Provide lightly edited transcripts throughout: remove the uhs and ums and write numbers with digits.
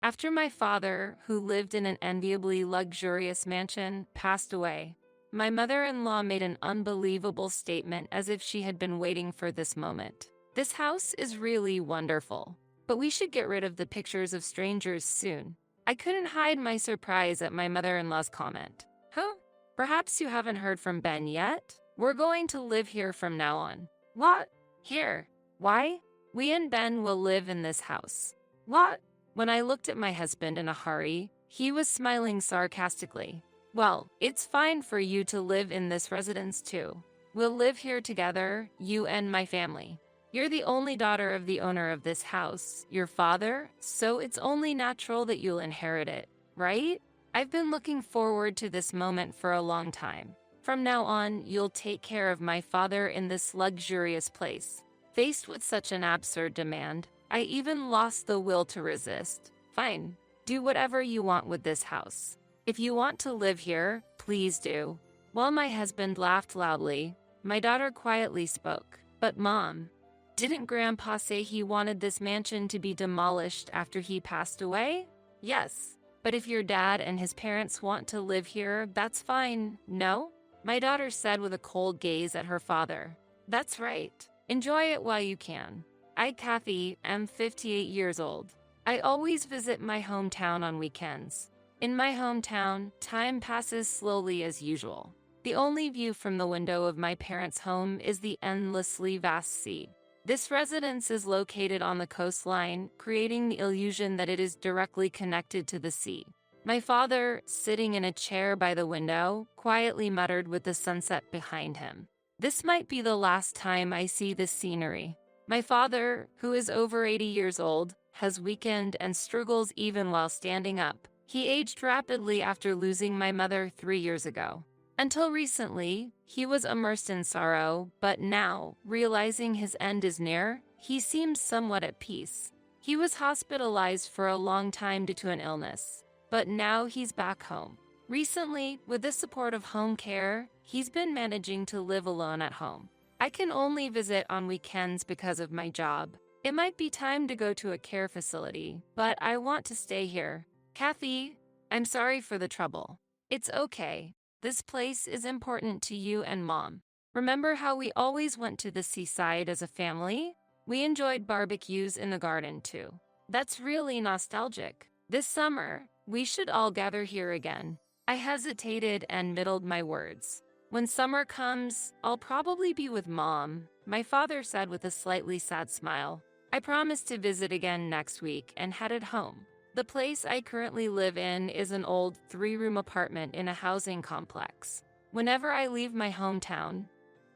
After my father, who lived in an enviably luxurious mansion, passed away, my mother-in-law made an unbelievable statement as if she had been waiting for this moment. This house is really wonderful, but we should get rid of the pictures of strangers soon. I couldn't hide my surprise at my mother-in-law's comment. Huh? Perhaps you haven't heard from Ben yet? We're going to live here from now on. What? Here? Why? We and Ben will live in this house. What? When I looked at my husband in a hurry, he was smiling sarcastically. Well, it's fine for you to live in this residence too. We'll live here together, you and my family. You're the only daughter of the owner of this house, your father, so it's only natural that you'll inherit it, right? I've been looking forward to this moment for a long time. From now on, you'll take care of my father in this luxurious place. Faced with such an absurd demand, I even lost the will to resist. Fine, do whatever you want with this house. If you want to live here, please do. While my husband laughed loudly, my daughter quietly spoke. But Mom, didn't Grandpa say he wanted this mansion to be demolished after he passed away? Yes, but if your dad and his parents want to live here, that's fine, no? My daughter said with a cold gaze at her father. That's right. Enjoy it while you can. I, Kathy, am 58 years old. I always visit my hometown on weekends. In my hometown, time passes slowly as usual. The only view from the window of my parents' home is the endlessly vast sea. This residence is located on the coastline, creating the illusion that it is directly connected to the sea. My father, sitting in a chair by the window, quietly muttered with the sunset behind him. This might be the last time I see this scenery. My father, who is over 80 years old, has weakened and struggles even while standing up. He aged rapidly after losing my mother 3 years ago. Until recently, he was immersed in sorrow, but now, realizing his end is near, he seems somewhat at peace. He was hospitalized for a long time due to an illness, but now he's back home. Recently, with the support of home care, he's been managing to live alone at home. I can only visit on weekends because of my job. It might be time to go to a care facility, but I want to stay here. Kathy, I'm sorry for the trouble. It's okay. This place is important to you and Mom. Remember how we always went to the seaside as a family? We enjoyed barbecues in the garden too. That's really nostalgic. This summer, we should all gather here again. I hesitated and middled my words. When summer comes, I'll probably be with Mom, my father said with a slightly sad smile. I promise to visit again next week and headed home. The place I currently live in is an old 3-room apartment in a housing complex. Whenever I leave my hometown,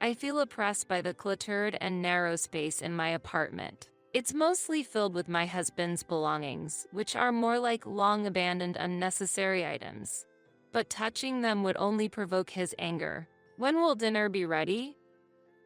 I feel oppressed by the cluttered and narrow space in my apartment. It's mostly filled with my husband's belongings, which are more like long-abandoned unnecessary items. But touching them would only provoke his anger. When will dinner be ready?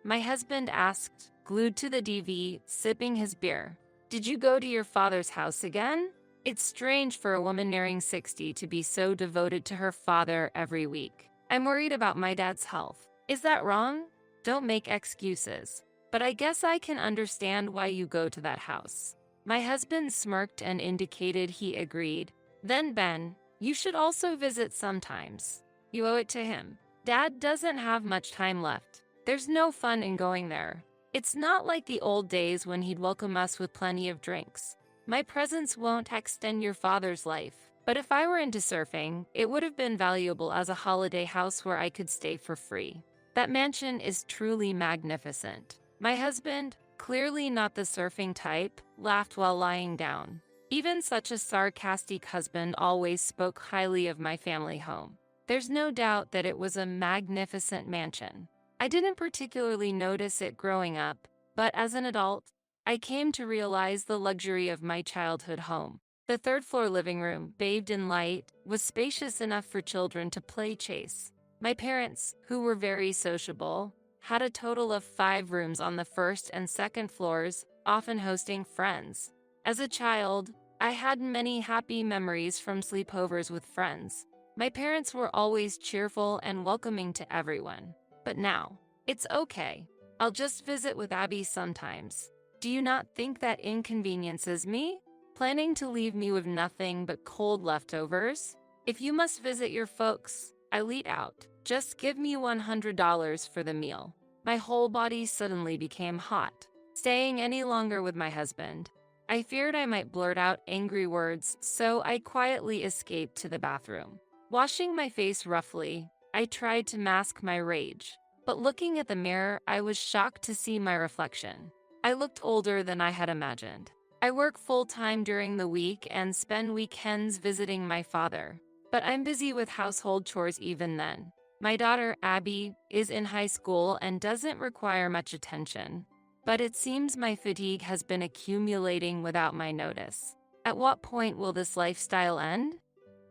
My husband asked, glued to the TV, sipping his beer. Did you go to your father's house again? It's strange for a woman nearing 60 to be so devoted to her father every week. I'm worried about my dad's health. Is that wrong? Don't make excuses. But I guess I can understand why you go to that house. My husband smirked and indicated he agreed. Then Ben, you should also visit sometimes. You owe it to him. Dad doesn't have much time left. There's no fun in going there. It's not like the old days when he'd welcome us with plenty of drinks. My presence won't extend your father's life, but if I were into surfing, it would have been valuable as a holiday house where I could stay for free. That mansion is truly magnificent. My husband, clearly not the surfing type, laughed while lying down. Even such a sarcastic husband always spoke highly of my family home. There's no doubt that it was a magnificent mansion. I didn't particularly notice it growing up, but as an adult, I came to realize the luxury of my childhood home. The third-floor living room, bathed in light, was spacious enough for children to play chase. My parents, who were very sociable, had a total of 5 rooms on the first and second floors, often hosting friends. As a child, I had many happy memories from sleepovers with friends. My parents were always cheerful and welcoming to everyone. But now, it's okay. I'll just visit with Abby sometimes. Do you not think that inconveniences me? Planning to leave me with nothing but cold leftovers? If you must visit your folks, I lead out. Just give me $100 for the meal. My whole body suddenly became hot. Staying any longer with my husband, I feared I might blurt out angry words, so I quietly escaped to the bathroom. Washing my face roughly, I tried to mask my rage. But looking at the mirror, I was shocked to see my reflection. I looked older than I had imagined. I work full-time during the week and spend weekends visiting my father. But I'm busy with household chores even then. My daughter, Abby, is in high school and doesn't require much attention. But it seems my fatigue has been accumulating without my notice. At what point will this lifestyle end?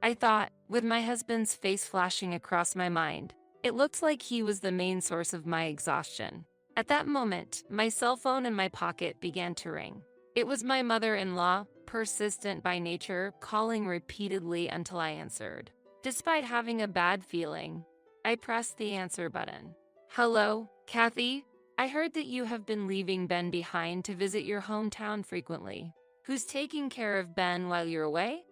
I thought, with my husband's face flashing across my mind. It looked like he was the main source of my exhaustion. At that moment, my cell phone in my pocket began to ring. It was my mother-in-law, persistent by nature, calling repeatedly until I answered. Despite having a bad feeling, I pressed the answer button. Hello, Kathy? I heard that you have been leaving Ben behind to visit your hometown frequently. Who's taking care of Ben while you're away?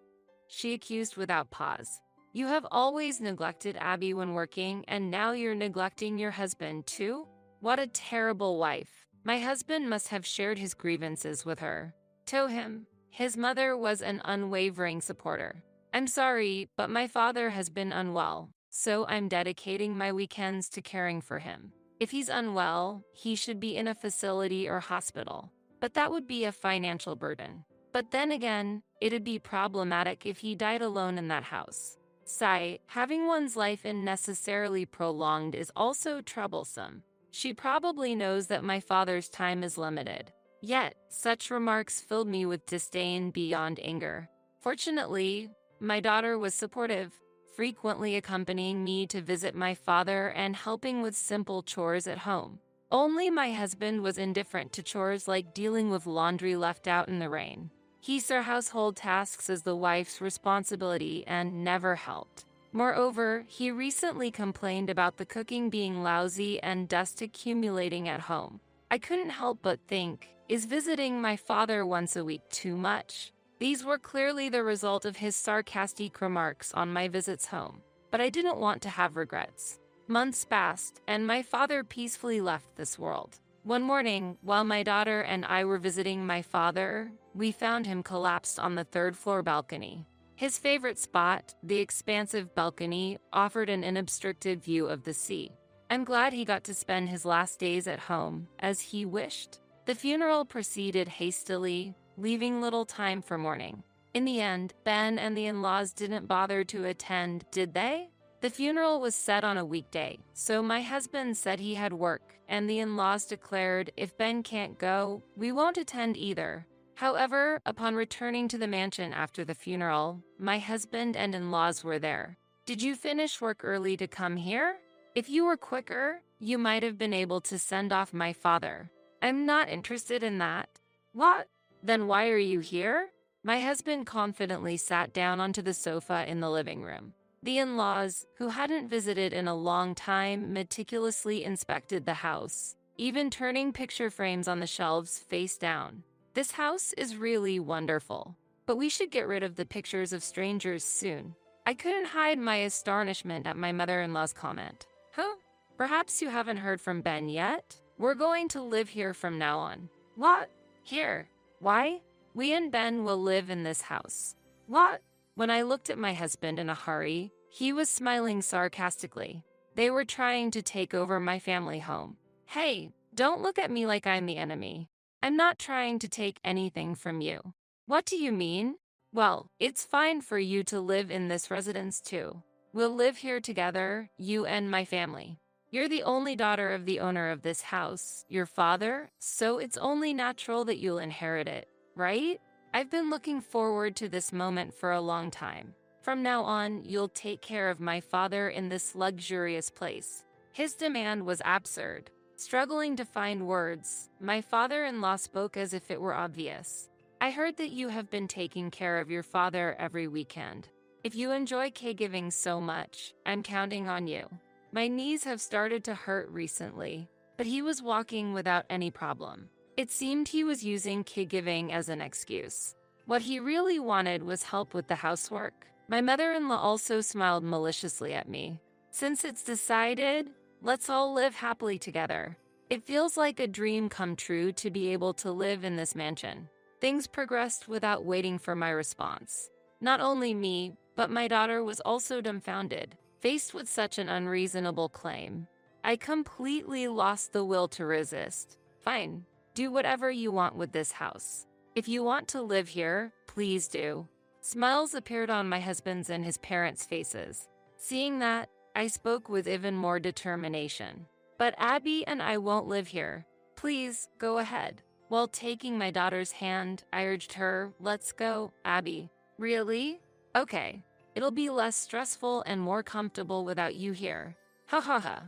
She accused without pause. You have always neglected Abby when working, and now you're neglecting your husband too? What a terrible wife. My husband must have shared his grievances with her. To him, his mother was an unwavering supporter. I'm sorry, but my father has been unwell, so I'm dedicating my weekends to caring for him. If he's unwell, he should be in a facility or hospital. But that would be a financial burden. But then again, it'd be problematic if he died alone in that house. Sigh, having one's life unnecessarily prolonged is also troublesome. She probably knows that my father's time is limited. Yet, such remarks filled me with disdain beyond anger. Fortunately, my daughter was supportive, frequently accompanying me to visit my father and helping with simple chores at home. Only my husband was indifferent to chores like dealing with laundry left out in the rain. He saw household tasks as the wife's responsibility and never helped. Moreover, he recently complained about the cooking being lousy and dust accumulating at home. I couldn't help but think, is visiting my father once a week too much? These were clearly the result of his sarcastic remarks on my visits home, but I didn't want to have regrets. Months passed, and my father peacefully left this world. One morning, while my daughter and I were visiting my father, we found him collapsed on the third-floor balcony. His favorite spot, the expansive balcony, offered an unobstructed view of the sea. I'm glad he got to spend his last days at home, as he wished. The funeral proceeded hastily, leaving little time for mourning. In the end, Ben and the in-laws didn't bother to attend, did they? The funeral was set on a weekday, so my husband said he had work, and the in-laws declared, if Ben can't go, we won't attend either. However, upon returning to the mansion after the funeral, my husband and in-laws were there. Did you finish work early to come here? If you were quicker, you might have been able to send off my father. I'm not interested in that. What? Then why are you here? My husband confidently sat down onto the sofa in the living room. The in-laws, who hadn't visited in a long time, meticulously inspected the house, even turning picture frames on the shelves face down. This house is really wonderful, but we should get rid of the pictures of strangers soon. I couldn't hide my astonishment at my mother-in-law's comment. Huh? Perhaps you haven't heard from Ben yet? We're going to live here from now on. What? Here? Why? We and Ben will live in this house. What? When I looked at my husband in a hurry, he was smiling sarcastically. They were trying to take over my family home. Hey, don't look at me like I'm the enemy. I'm not trying to take anything from you. What do you mean? Well, it's fine for you to live in this residence too. We'll live here together, you and my family. You're the only daughter of the owner of this house, your father, so it's only natural that you'll inherit it, right? I've been looking forward to this moment for a long time. From now on, you'll take care of my father in this luxurious place. His demand was absurd. Struggling to find words, my father-in-law spoke as if it were obvious. I heard that you have been taking care of your father every weekend. If you enjoy caregiving so much, I'm counting on you. My knees have started to hurt recently, but he was walking without any problem. It seemed he was using caregiving as an excuse. What he really wanted was help with the housework. My mother-in-law also smiled maliciously at me. Since it's decided, let's all live happily together. It feels like a dream come true to be able to live in this mansion. Things progressed without waiting for my response. Not only me, but my daughter was also dumbfounded, faced with such an unreasonable claim. I completely lost the will to resist. Fine, do whatever you want with this house. If you want to live here, please do. Smiles appeared on my husband's and his parents' faces. Seeing that, I spoke with even more determination. But Abby and I won't live here. Please, go ahead. While taking my daughter's hand, I urged her, let's go, Abby. Really? Okay. It'll be less stressful and more comfortable without you here. Ha ha ha.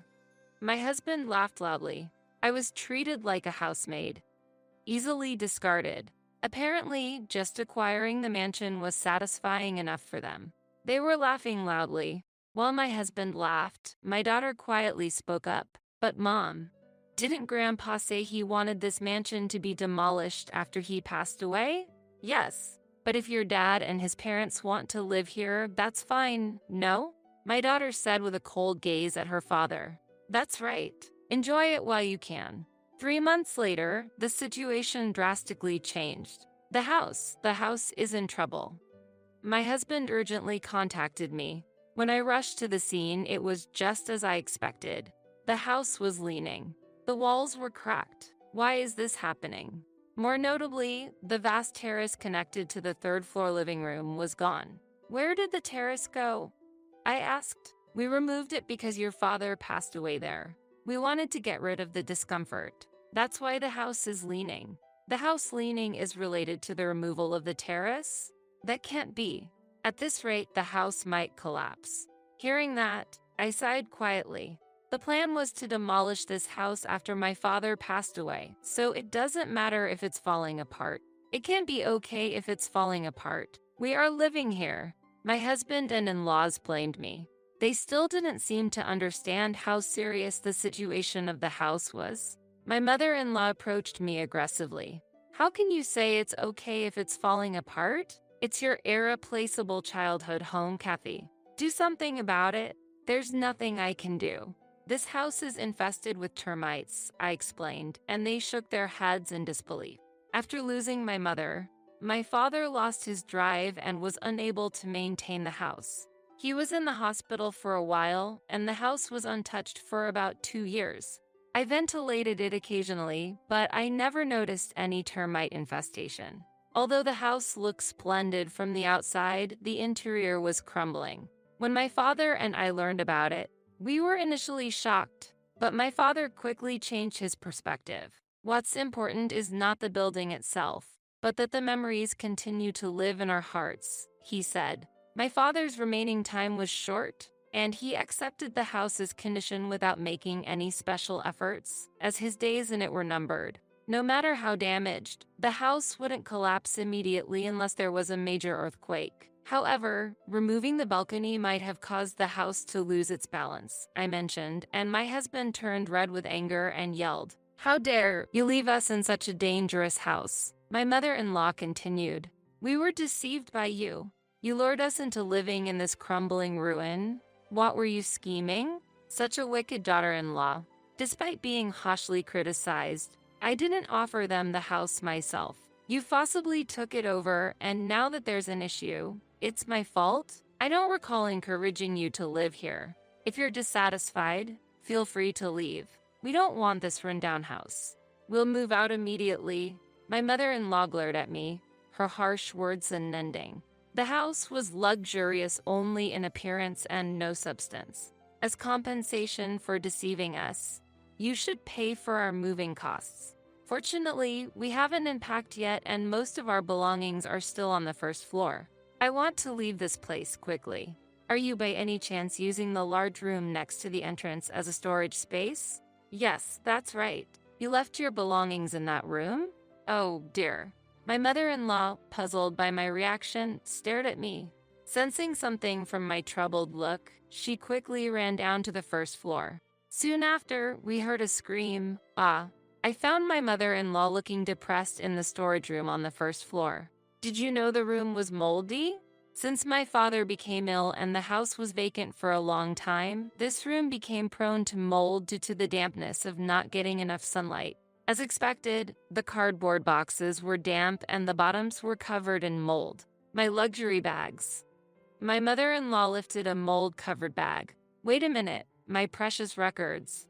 My husband laughed loudly. I was treated like a housemaid. Easily discarded. Apparently, just acquiring the mansion was satisfying enough for them. They were laughing loudly. While my husband laughed, my daughter quietly spoke up. But Mom, didn't Grandpa say he wanted this mansion to be demolished after he passed away? Yes, but if your dad and his parents want to live here, that's fine, no? My daughter said with a cold gaze at her father. That's right. Enjoy it while you can. 3 months later, the situation drastically changed. The house is in trouble. My husband urgently contacted me. When I rushed to the scene, it was just as I expected. The house was leaning. The walls were cracked. Why is this happening? More notably, the vast terrace connected to the third-floor living room was gone. Where did the terrace go? I asked. We removed it because your father passed away there. We wanted to get rid of the discomfort. That's why the house is leaning. The house leaning is related to the removal of the terrace? That can't be. At this rate, the house might collapse. Hearing that, I sighed quietly. The plan was to demolish this house after my father passed away, so it doesn't matter if it's falling apart. It can't be okay if it's falling apart. We are living here. My husband and in-laws blamed me. They still didn't seem to understand how serious the situation of the house was. My mother-in-law approached me aggressively. How can you say it's okay if it's falling apart? It's your irreplaceable childhood home, Kathy. Do something about it. There's nothing I can do. This house is infested with termites, I explained, and they shook their heads in disbelief. After losing my mother, my father lost his drive and was unable to maintain the house. He was in the hospital for a while, and the house was untouched for about 2 years. I ventilated it occasionally, but I never noticed any termite infestation. Although the house looked splendid from the outside, the interior was crumbling. When my father and I learned about it, we were initially shocked, but my father quickly changed his perspective. What's important is not the building itself, but that the memories continue to live in our hearts, he said. My father's remaining time was short, and he accepted the house's condition without making any special efforts, as his days in it were numbered. No matter how damaged, the house wouldn't collapse immediately unless there was a major earthquake. However, removing the balcony might have caused the house to lose its balance, I mentioned, and my husband turned red with anger and yelled, "How dare you leave us in such a dangerous house?" My mother-in-law continued, "We were deceived by you. You lured us into living in this crumbling ruin. What were you scheming? Such a wicked daughter-in-law." Despite being harshly criticized, I didn't offer them the house myself. You forcibly took it over, and now that there's an issue, it's my fault? I don't recall encouraging you to live here. If you're dissatisfied, feel free to leave. We don't want this rundown house. We'll move out immediately. My mother-in-law glared at me, her harsh words unending. The house was luxurious only in appearance and no substance. As compensation for deceiving us, you should pay for our moving costs. Fortunately, we haven't unpacked yet and most of our belongings are still on the first floor. I want to leave this place quickly. Are you by any chance using the large room next to the entrance as a storage space? Yes, that's right. You left your belongings in that room? Oh dear. My mother-in-law, puzzled by my reaction, stared at me. Sensing something from my troubled look, she quickly ran down to the first floor. Soon after, we heard a scream, "Ah!" I found my mother-in-law looking depressed in the storage room on the first floor. Did you know the room was moldy? Since my father became ill and the house was vacant for a long time, this room became prone to mold due to the dampness of not getting enough sunlight. As expected, the cardboard boxes were damp and the bottoms were covered in mold. My luxury bags. My mother-in-law lifted a mold-covered bag. Wait a minute, my precious records.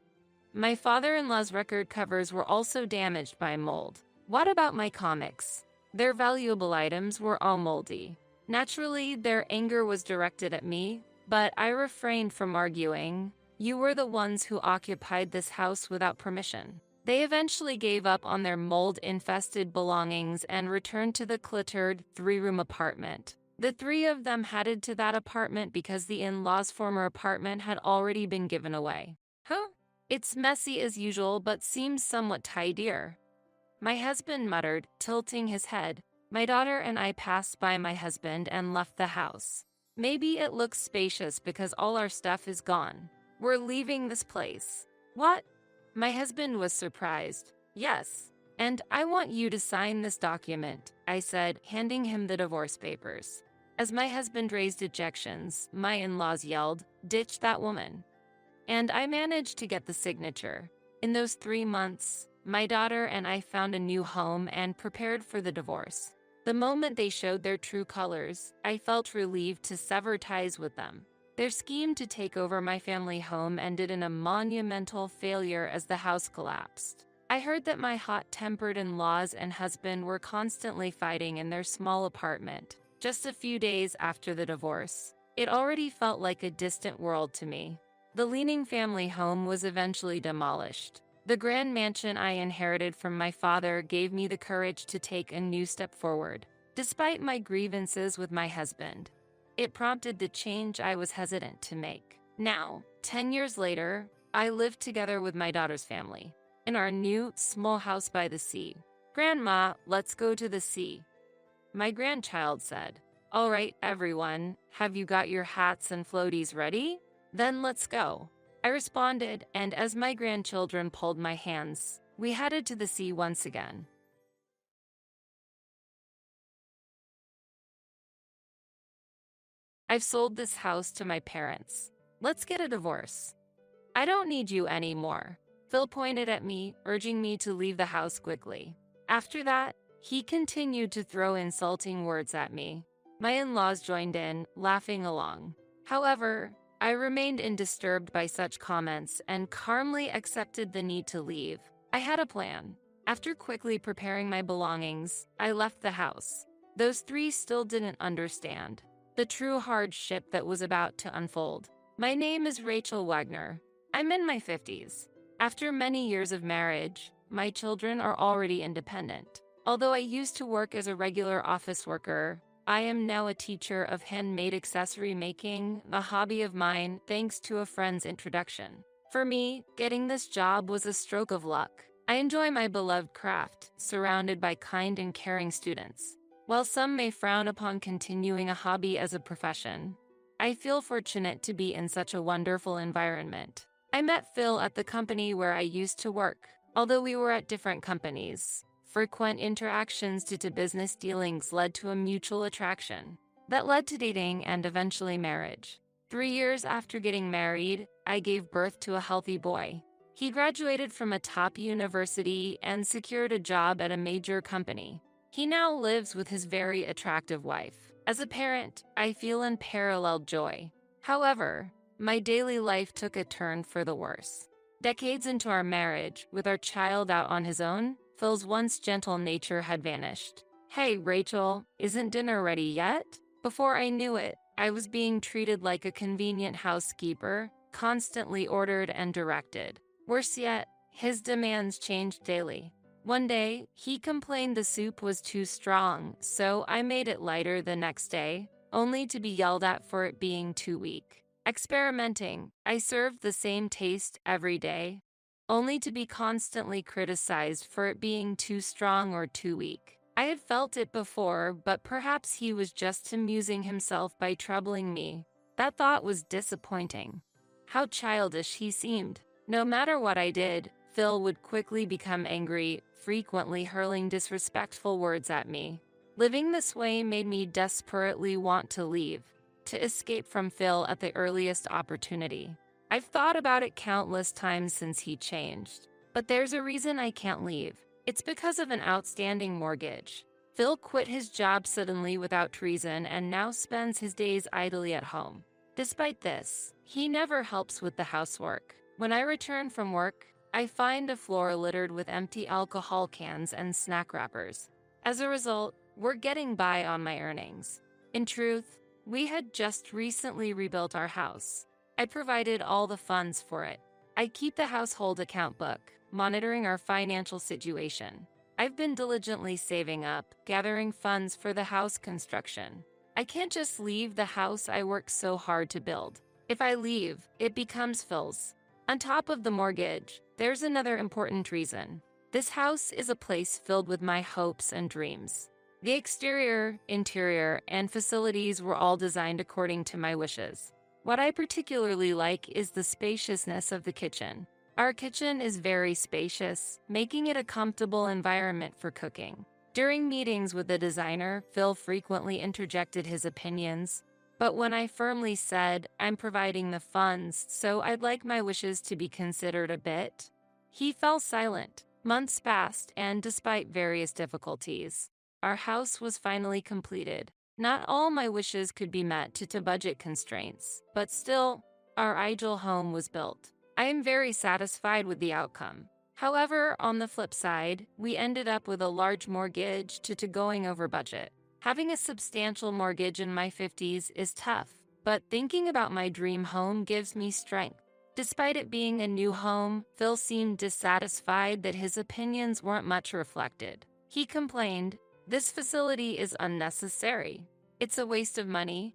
My father-in-law's record covers were also damaged by mold. What about my comics? Their valuable items were all moldy. Naturally, their anger was directed at me, but I refrained from arguing. You were the ones who occupied this house without permission. They eventually gave up on their mold-infested belongings and returned to the cluttered three-room apartment. The three of them headed to that apartment because the in-laws' former apartment had already been given away. Huh? It's messy as usual but seems somewhat tidier. My husband muttered, tilting his head. My daughter and I passed by my husband and left the house. Maybe it looks spacious because all our stuff is gone. We're leaving this place. What? My husband was surprised. Yes, and I want you to sign this document, I said, handing him the divorce papers. As my husband raised objections, my in-laws yelled, "Ditch that woman." And I managed to get the signature. In those 3 months, my daughter and I found a new home and prepared for the divorce. The moment they showed their true colors, I felt relieved to sever ties with them. Their scheme to take over my family home ended in a monumental failure as the house collapsed. I heard that my hot-tempered in-laws and husband were constantly fighting in their small apartment. Just a few days after the divorce, it already felt like a distant world to me. The leaning family home was eventually demolished. The grand mansion I inherited from my father gave me the courage to take a new step forward. Despite my grievances with my husband, it prompted the change I was hesitant to make. Now, 10 years later, I live together with my daughter's family in our new, small house by the sea. Grandma, let's go to the sea, my grandchild said. All right, everyone, have you got your hats and floaties ready? Then let's go, I responded, and as my grandchildren pulled my hands, we headed to the sea once again. I've sold this house to my parents. Let's get a divorce. I don't need you anymore. Phil pointed at me, urging me to leave the house quickly. After that, he continued to throw insulting words at me. My in-laws joined in, laughing along. However, I remained undisturbed by such comments and calmly accepted the need to leave. I had a plan. After quickly preparing my belongings, I left the house. Those three still didn't understand the true hardship that was about to unfold. My name is Rachel Wagner. I'm in my 50s. After many years of marriage, my children are already independent. Although I used to work as a regular office worker, I am now a teacher of handmade accessory making, a hobby of mine thanks to a friend's introduction. For me, getting this job was a stroke of luck. I enjoy my beloved craft, surrounded by kind and caring students. While some may frown upon continuing a hobby as a profession, I feel fortunate to be in such a wonderful environment. I met Phil at the company where I used to work. Although we were at different companies, frequent interactions due to business dealings led to a mutual attraction that led to dating and eventually marriage. 3 years after getting married, I gave birth to a healthy boy. He graduated from a top university and secured a job at a major company. He now lives with his very attractive wife. As a parent, I feel unparalleled joy. However, my daily life took a turn for the worse. Decades into our marriage, with our child out on his own, Phil's once gentle nature had vanished. Hey, Rachel, isn't dinner ready yet? Before I knew it, I was being treated like a convenient housekeeper, constantly ordered and directed. Worse yet, his demands changed daily. One day, he complained the soup was too strong, so I made it lighter the next day, only to be yelled at for it being too weak. Experimenting, I served the same taste every day, only to be constantly criticized for it being too strong or too weak. I had felt it before, but perhaps he was just amusing himself by troubling me. That thought was disappointing. How childish he seemed. No matter what I did, Phil would quickly become angry, frequently hurling disrespectful words at me. Living this way made me desperately want to leave, to escape from Phil at the earliest opportunity. I've thought about it countless times since he changed. But there's a reason I can't leave. It's because of an outstanding mortgage. Phil quit his job suddenly without reason and now spends his days idly at home. Despite this, he never helps with the housework. When I return from work, I find a floor littered with empty alcohol cans and snack wrappers. As a result, we're getting by on my earnings. In truth, we had just recently rebuilt our house. I provided all the funds for it. I keep the household account book, monitoring our financial situation. I've been diligently saving up, gathering funds for the house construction. I can't just leave the house I worked so hard to build. If I leave, it becomes Phil's. On top of the mortgage, there's another important reason. This house is a place filled with my hopes and dreams. The exterior, interior, and facilities were all designed according to my wishes. What I particularly like is the spaciousness of the kitchen. Our kitchen is very spacious, making it a comfortable environment for cooking. During meetings with the designer, Phil frequently interjected his opinions, but when I firmly said, I'm providing the funds, so I'd like my wishes to be considered a bit, he fell silent. Months passed, and despite various difficulties, our house was finally completed. Not all my wishes could be met due to budget constraints, but still, our ideal home was built. I am very satisfied with the outcome. However, on the flip side, we ended up with a large mortgage due to going over budget. Having a substantial mortgage in my 50s is tough, but thinking about my dream home gives me strength. Despite it being a new home, Phil seemed dissatisfied that his opinions weren't much reflected. He complained, "This facility is unnecessary. It's a waste of money."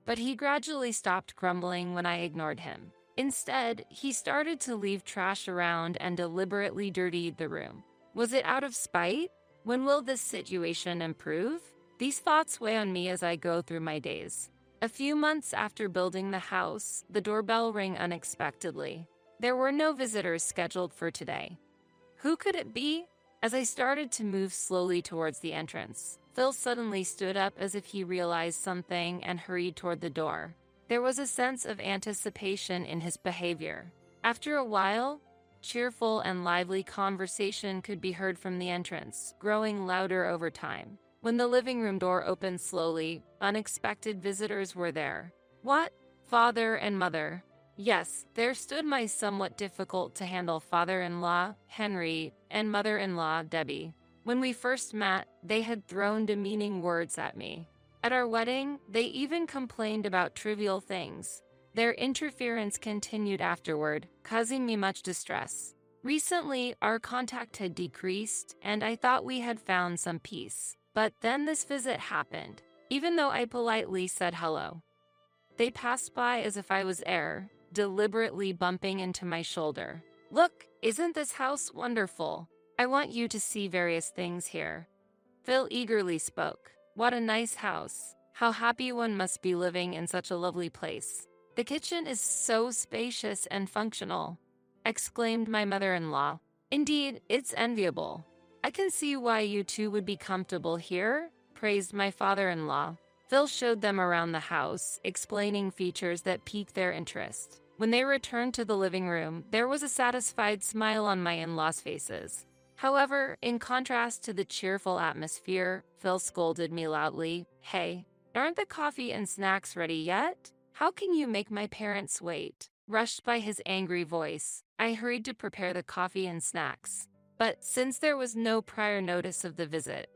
But he gradually stopped grumbling when I ignored him. Instead, he started to leave trash around and deliberately dirtied the room. Was it out of spite? When will this situation improve? These thoughts weigh on me as I go through my days. A few months after building the house, the doorbell rang unexpectedly. There were no visitors scheduled for today. Who could it be? As I started to move slowly towards the entrance, Phil suddenly stood up as if he realized something and hurried toward the door. There was a sense of anticipation in his behavior. After a while, cheerful and lively conversation could be heard from the entrance, growing louder over time. When the living room door opened slowly, unexpected visitors were there. What? Father and mother. Yes, there stood my somewhat difficult to handle father-in-law, Henry, and mother-in-law, Debbie. When we first met, they had thrown demeaning words at me. At our wedding, they even complained about trivial things. Their interference continued afterward, causing me much distress. Recently, our contact had decreased, and I thought we had found some peace. But then this visit happened, even though I politely said hello. They passed by as if I was air, deliberately bumping into my shoulder. "Look, isn't this house wonderful? I want you to see various things here." Phil eagerly spoke. "What a nice house. How happy one must be living in such a lovely place. The kitchen is so spacious and functional," exclaimed my mother-in-law. "Indeed, it's enviable. I can see why you two would be comfortable here," praised my father-in-law. Phil showed them around the house, explaining features that piqued their interest. When they returned to the living room, there was a satisfied smile on my in-laws' faces. However, in contrast to the cheerful atmosphere, Phil scolded me loudly. "Hey, aren't the coffee and snacks ready yet? How can you make my parents wait?" Rushed by his angry voice, I hurried to prepare the coffee and snacks. But since there was no prior notice of the visit,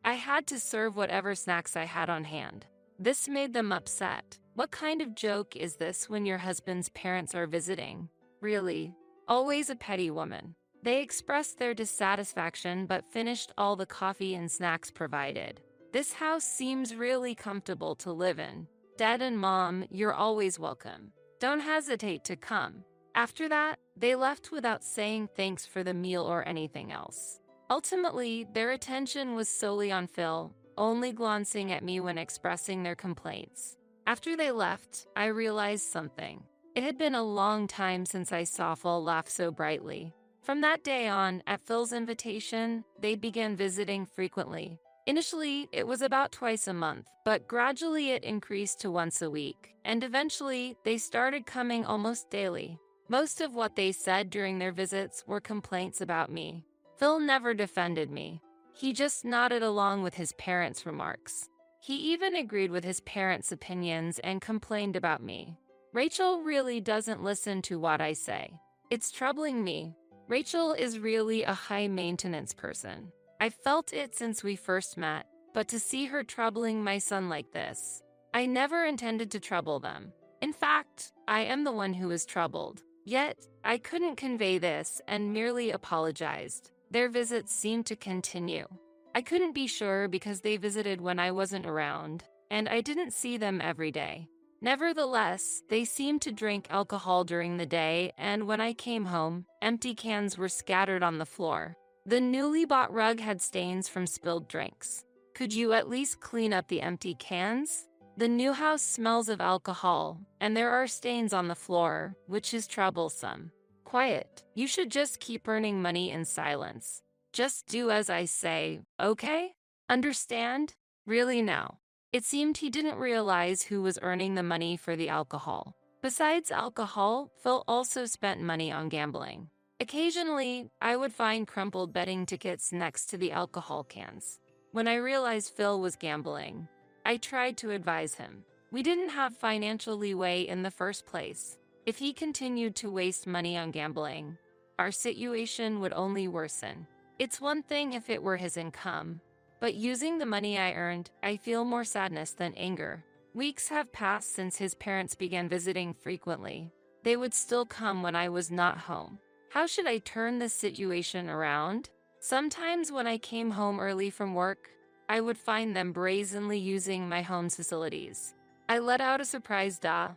I had to serve whatever snacks I had on hand. This made them upset. What kind of joke is this when your husband's parents are visiting? Really, always a petty woman. They expressed their dissatisfaction but finished all the coffee and snacks provided. "This house seems really comfortable to live in. Dad and Mom, you're always welcome. Don't hesitate to come." After that, they left without saying thanks for the meal or anything else. Ultimately, their attention was solely on Phil, only glancing at me when expressing their complaints. After they left, I realized something. It had been a long time since I saw Phil laugh so brightly. From that day on, at Phil's invitation, they began visiting frequently. Initially, it was about twice a month, but gradually it increased to once a week, and eventually, they started coming almost daily. Most of what they said during their visits were complaints about me. Phil never defended me. He just nodded along with his parents' remarks. He even agreed with his parents' opinions and complained about me. Rachel really doesn't listen to what I say. It's troubling me. Rachel is really a high-maintenance person. I've felt it since we first met, but to see her troubling my son like this, I never intended to trouble them. In fact, I am the one who is troubled. Yet, I couldn't convey this and merely apologized. Their visits seemed to continue. I couldn't be sure because they visited when I wasn't around, and I didn't see them every day. Nevertheless, they seemed to drink alcohol during the day, and when I came home, empty cans were scattered on the floor. The newly bought rug had stains from spilled drinks. Could you at least clean up the empty cans? The new house smells of alcohol, and there are stains on the floor, which is troublesome. Quiet. You should just keep earning money in silence. Just do as I say, okay? Understand? Really now. It seemed he didn't realize who was earning the money for the alcohol. Besides alcohol, Phil also spent money on gambling. Occasionally, I would find crumpled betting tickets next to the alcohol cans. When I realized Phil was gambling, I tried to advise him. We didn't have financial leeway in the first place. If he continued to waste money on gambling, our situation would only worsen. It's one thing if it were his income, but using the money I earned, I feel more sadness than anger. Weeks have passed since his parents began visiting frequently. They would still come when I was not home. How should I turn this situation around? Sometimes when I came home early from work, I would find them brazenly using my home's facilities. I let out a surprised "ah,"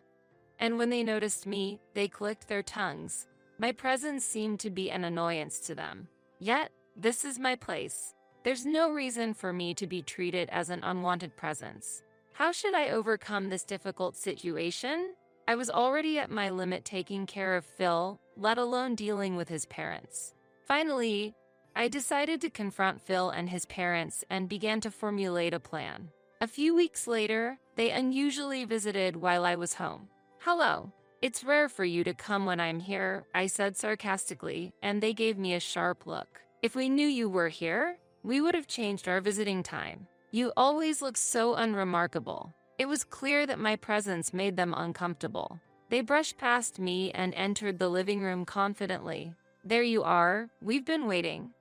and when they noticed me, they clicked their tongues. My presence seemed to be an annoyance to them. Yet, this is my place. There's no reason for me to be treated as an unwanted presence. How should I overcome this difficult situation? I was already at my limit taking care of Phil, let alone dealing with his parents. Finally, I decided to confront Phil and his parents and began to formulate a plan. A few weeks later, they unusually visited while I was home. "Hello. It's rare for you to come when I'm here," I said sarcastically, and they gave me a sharp look. "If we knew you were here, we would have changed our visiting time. You always look so unremarkable." It was clear that my presence made them uncomfortable. They brushed past me and entered the living room confidently. "There you are. We've been waiting."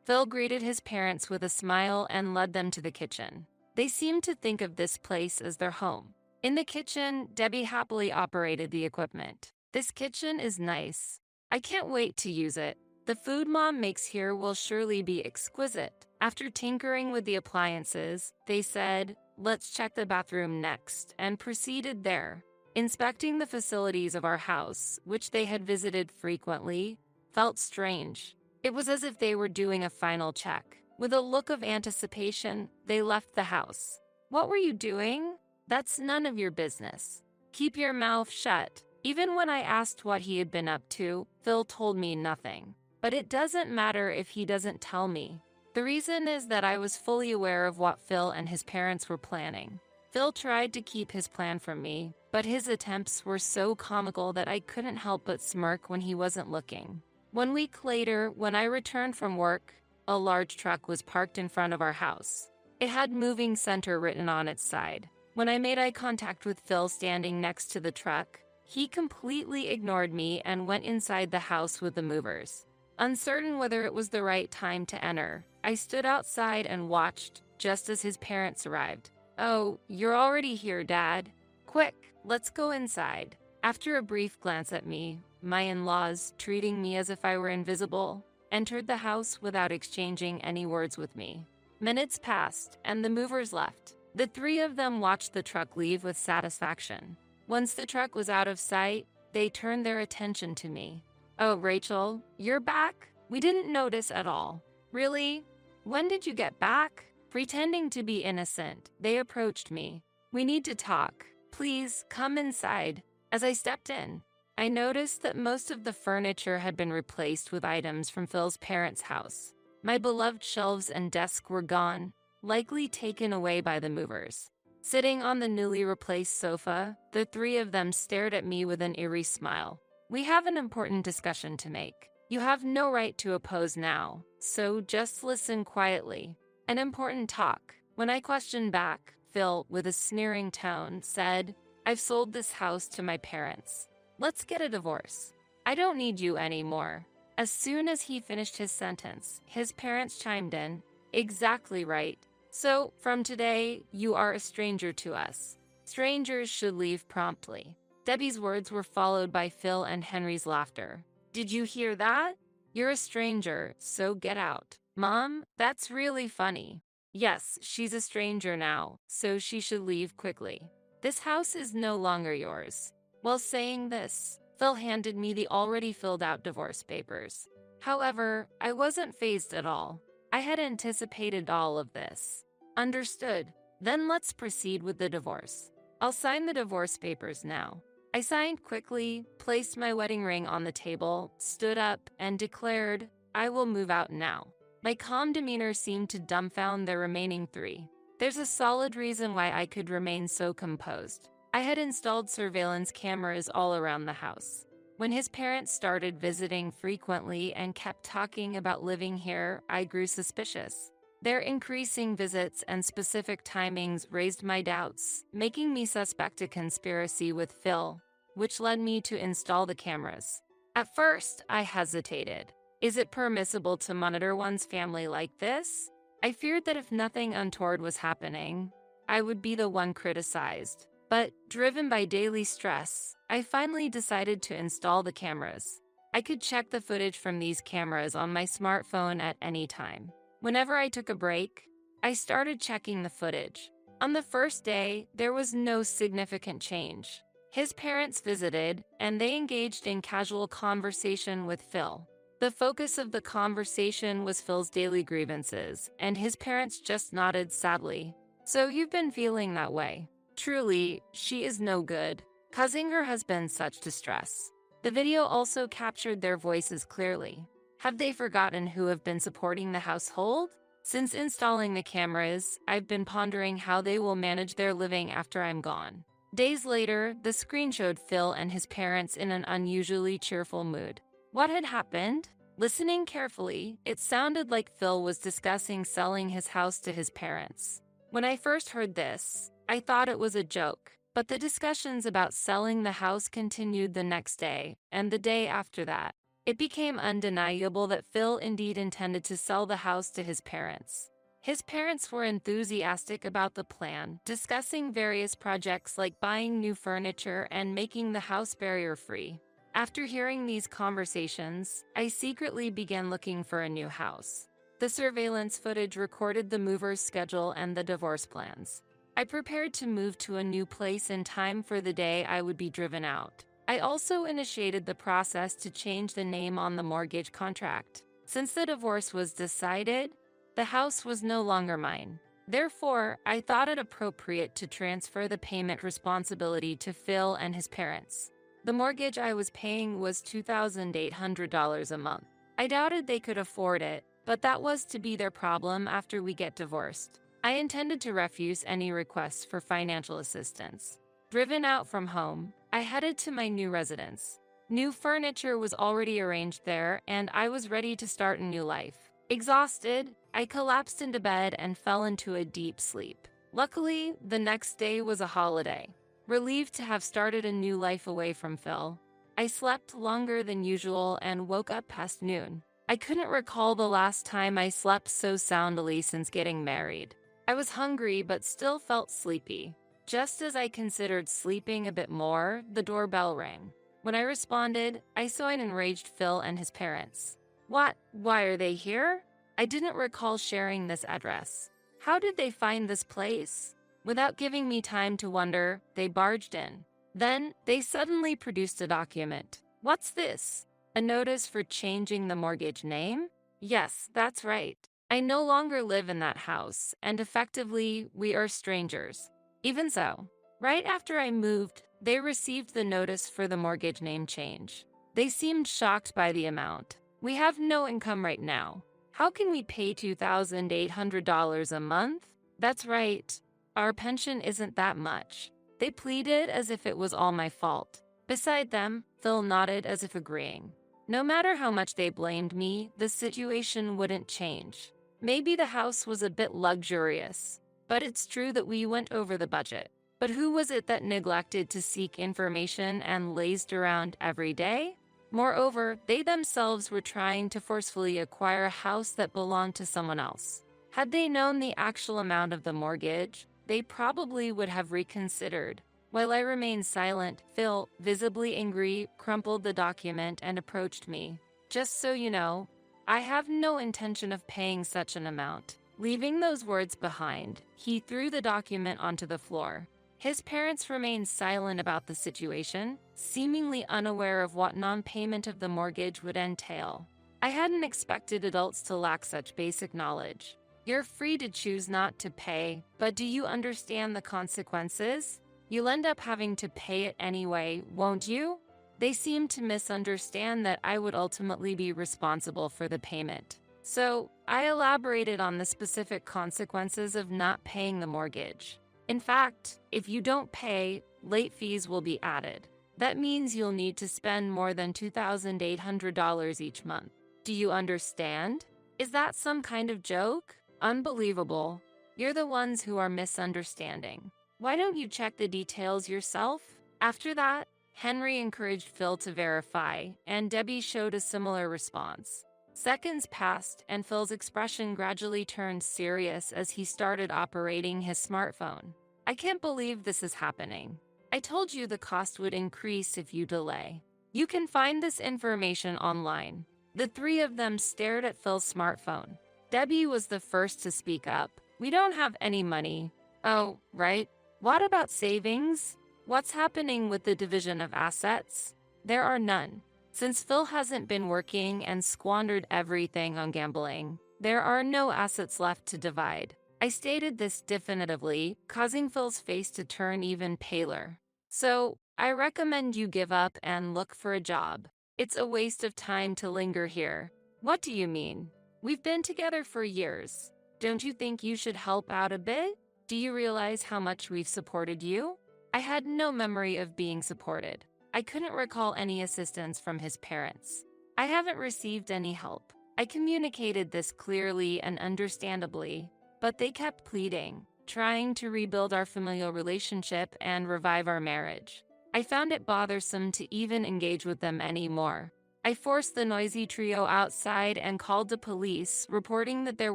Phil greeted his parents with a smile and led them to the kitchen. They seemed to think of this place as their home. In the kitchen, Debbie happily operated the equipment. "This kitchen is nice. I can't wait to use it. The food Mom makes here will surely be exquisite." After tinkering with the appliances, they said, "Let's check the bathroom next," and proceeded there. Inspecting the facilities of our house, which they had visited frequently, felt strange. It was as if they were doing a final check. With a look of anticipation, they left the house. "What were you doing? That's none of your business. Keep your mouth shut." Even when I asked what he had been up to, Phil told me nothing. But it doesn't matter if he doesn't tell me. The reason is that I was fully aware of what Phil and his parents were planning. Phil tried to keep his plan from me, but his attempts were so comical that I couldn't help but smirk when he wasn't looking. 1 week later, when I returned from work, a large truck was parked in front of our house. It had "Moving Center" written on its side. When I made eye contact with Phil standing next to the truck, he completely ignored me and went inside the house with the movers. Uncertain whether it was the right time to enter, I stood outside and watched, just as his parents arrived. "Oh, you're already here, Dad. Quick, let's go inside." After a brief glance at me, my in-laws, treating me as if I were invisible, entered the house without exchanging any words with me. Minutes passed, and the movers left. The three of them watched the truck leave with satisfaction. Once the truck was out of sight, they turned their attention to me. "Oh, Rachel, you're back? We didn't notice at all." "Really? When did you get back?" Pretending to be innocent, they approached me. "We need to talk. Please, come inside." As I stepped in, I noticed that most of the furniture had been replaced with items from Phil's parents' house. My beloved shelves and desk were gone. likely taken away by the movers. Sitting on the newly replaced sofa, the three of them stared at me with an eerie smile. "We have an important discussion to make. You have no right to oppose now, so just listen quietly." An important talk. When I questioned back, Phil, with a sneering tone, said, "I've sold this house to my parents. Let's get a divorce. I don't need you anymore." As soon as he finished his sentence, his parents chimed in, "Exactly right. So, from today, you are a stranger to us. Strangers should leave promptly." Debbie's words were followed by Phil and Henry's laughter. "Did you hear that? You're a stranger, so get out." "Mom, that's really funny." "Yes, she's a stranger now, so she should leave quickly. This house is no longer yours." While saying this, Phil handed me the already filled out divorce papers. However, I wasn't fazed at all. I had anticipated all of this. "Understood. Then let's proceed with the divorce. I'll sign the divorce papers now." I signed quickly, placed my wedding ring on the table, stood up, and declared, "I will move out now." My calm demeanor seemed to dumbfound the remaining three. There's a solid reason why I could remain so composed. I had installed surveillance cameras all around the house. When his parents started visiting frequently and kept talking about living here, I grew suspicious. Their increasing visits and specific timings raised my doubts, making me suspect a conspiracy with Phil, which led me to install the cameras. At first, I hesitated. Is it permissible to monitor one's family like this? I feared that if nothing untoward was happening, I would be the one criticized. But, driven by daily stress, I finally decided to install the cameras. I could check the footage from these cameras on my smartphone at any time. Whenever I took a break, I started checking the footage. On the first day, there was no significant change. His parents visited, and they engaged in casual conversation with Phil. The focus of the conversation was Phil's daily grievances, and his parents just nodded sadly. "So you've been feeling that way. Truly, she is no good, causing her husband such distress." The video also captured their voices clearly. Have they forgotten who have been supporting the household? Since installing the cameras, I've been pondering how they will manage their living after I'm gone. Days later, the screen showed Phil and his parents in an unusually cheerful mood. What had happened? Listening carefully, it sounded like Phil was discussing selling his house to his parents. When I first heard this, I thought it was a joke, but the discussions about selling the house continued the next day, and the day after that. It became undeniable that Phil indeed intended to sell the house to his parents. His parents were enthusiastic about the plan, discussing various projects like buying new furniture and making the house barrier-free. After hearing these conversations, I secretly began looking for a new house. The surveillance footage recorded the mover's schedule and the divorce plans. I prepared to move to a new place in time for the day I would be driven out. I also initiated the process to change the name on the mortgage contract. Since the divorce was decided, the house was no longer mine. Therefore, I thought it appropriate to transfer the payment responsibility to Phil and his parents. The mortgage I was paying was $2,800 a month. I doubted they could afford it, but that was to be their problem after we get divorced. I intended to refuse any requests for financial assistance. Driven out from home, I headed to my new residence. New furniture was already arranged there, and I was ready to start a new life. Exhausted, I collapsed into bed and fell into a deep sleep. Luckily, the next day was a holiday. Relieved to have started a new life away from Phil, I slept longer than usual and woke up past noon. I couldn't recall the last time I slept so soundly since getting married. I was hungry but still felt sleepy. Just as I considered sleeping a bit more, the doorbell rang. When I responded, I saw an enraged Phil and his parents. "What? Why are they here?" I didn't recall sharing this address. How did they find this place? Without giving me time to wonder, they barged in. Then, they suddenly produced a document. What's this? A notice for changing the mortgage name? Yes, that's right. I no longer live in that house, and effectively, we are strangers. Even so, right after I moved, they received the notice for the mortgage name change. They seemed shocked by the amount. "We have no income right now. How can we pay $2,800 a month?" That's right. Our pension isn't that much. They pleaded as if it was all my fault. Beside them, Phil nodded as if agreeing. No matter how much they blamed me, the situation wouldn't change. Maybe the house was a bit luxurious, but it's true that we went over the budget. But who was it that neglected to seek information and lazed around every day? Moreover, they themselves were trying to forcefully acquire a house that belonged to someone else. Had they known the actual amount of the mortgage, they probably would have reconsidered. While I remained silent, Phil, visibly angry, crumpled the document and approached me. Just so you know, I have no intention of paying such an amount. Leaving those words behind, he threw the document onto the floor. His parents remained silent about the situation, seemingly unaware of what non-payment of the mortgage would entail. I hadn't expected adults to lack such basic knowledge. You're free to choose not to pay, but do you understand the consequences? You'll end up having to pay it anyway, won't you? They seemed to misunderstand that I would ultimately be responsible for the payment. So, I elaborated on the specific consequences of not paying the mortgage. In fact, if you don't pay, late fees will be added. That means you'll need to spend more than $2,800 each month. Do you understand? Is that some kind of joke? Unbelievable. You're the ones who are misunderstanding. Why don't you check the details yourself? After that, Henry encouraged Phil to verify, and Debbie showed a similar response. Seconds passed, and Phil's expression gradually turned serious as he started operating his smartphone. I can't believe this is happening. I told you the cost would increase if you delay. You can find this information online. The three of them stared at Phil's smartphone. Debbie was the first to speak up. We don't have any money. Oh, right. What about savings? What's happening with the division of assets? There are none. Since Phil hasn't been working and squandered everything on gambling, there are no assets left to divide. I stated this definitively, causing Phil's face to turn even paler. So, I recommend you give up and look for a job. It's a waste of time to linger here. What do you mean? We've been together for years. Don't you think you should help out a bit? Do you realize how much we've supported you? I had no memory of being supported. I couldn't recall any assistance from his parents. I haven't received any help. I communicated this clearly and understandably, but they kept pleading, trying to rebuild our familial relationship and revive our marriage. I found it bothersome to even engage with them anymore. I forced the noisy trio outside and called the police, reporting that there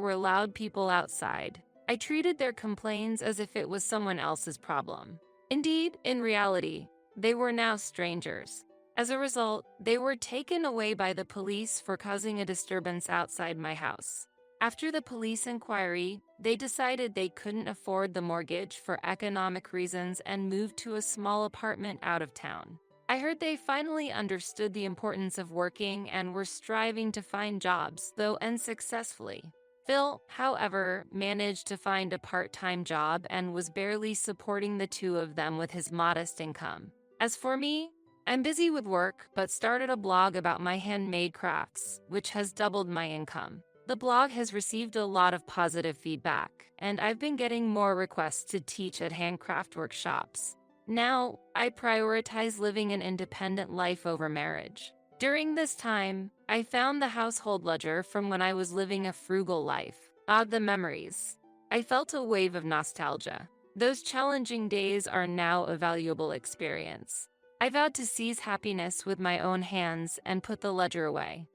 were loud people outside. I treated their complaints as if it was someone else's problem. Indeed, in reality, they were now strangers. As a result, they were taken away by the police for causing a disturbance outside my house. After the police inquiry, they decided they couldn't afford the mortgage for economic reasons and moved to a small apartment out of town. I heard they finally understood the importance of working and were striving to find jobs, though unsuccessfully. Phil, however, managed to find a part-time job and was barely supporting the two of them with his modest income. As for me, I'm busy with work, but started a blog about my handmade crafts, which has doubled my income. The blog has received a lot of positive feedback, and I've been getting more requests to teach at handcraft workshops. Now, I prioritize living an independent life over marriage. During this time, I found the household ledger from when I was living a frugal life. The memories. I felt a wave of nostalgia. Those challenging days are now a valuable experience. I vowed to seize happiness with my own hands and put the ledger away.